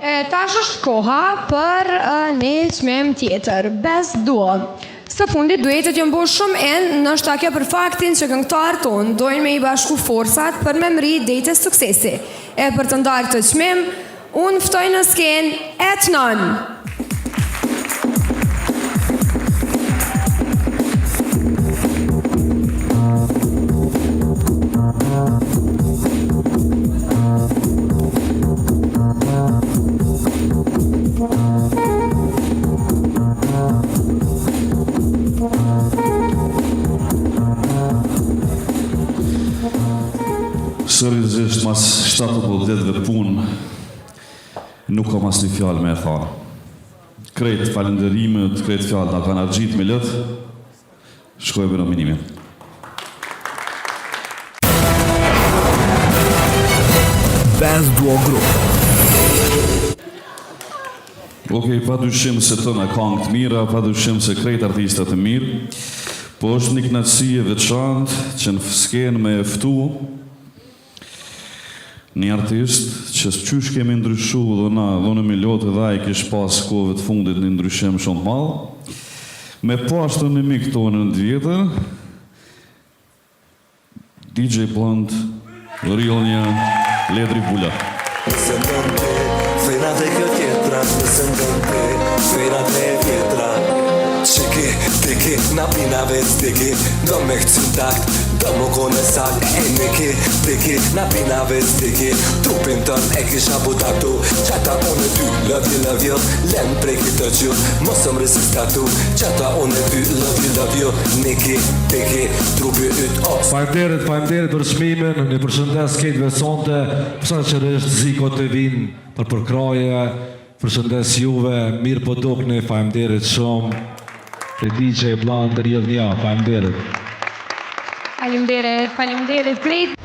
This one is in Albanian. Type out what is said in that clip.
Tash është koha për një çmim tjetër, Best Duo. Së fundit duetet janë bërë shumë nështë kjo për faktin që këngëtarët tonë dojnë me I bashku forcat për me mri dejtë e suksesi. E për të ndarë këtë çmim, unë ftoj në skenë Etnon. Seriozisht, mas 7-8 punë, nuk kam asnjë fjalë me e thanë. Krejt falenderimet, krejt fjalë na kanë argjit me lëtë, shkojmë në minimin. Best Duo Group. Okej, pa dyshim se të në këngë të mira, pa dyshim se krejt artistat të mirë, po është një kënaqësi e veçantë që në skenë me ftu një artist që qysh kemi ndryshu dhe na dhune me lotë dhe ai kish pas kohëve të fundit një ndryshim shumë të madh. Me pashtë në mikë tonë në vjetër, DJ Blunt, Real një Ledri Bula. Fejna dhe kjo tjetra, nëse ndonte, fejna dhe vjetra. Qiki, tiki, na pina vec tiki, do me këcim takt, do më kone sak, niki, tiki, na pina vec tiki, trupin tën e kisha butaktu, qata unë ty, love you, len prej këtë që, mosëm resistatu, qata unë ty, love you, niki, tiki, trupi yt os. Faleminderit për çmimin, një përshëndes kejtëve sonte, përsa që rështë ziko të vinë për përkraje, përshëndes juve, mirë po dukni, faleminderit shumë. Të DJ Blunt, Real një, faleminderit. Faleminderit, krejt.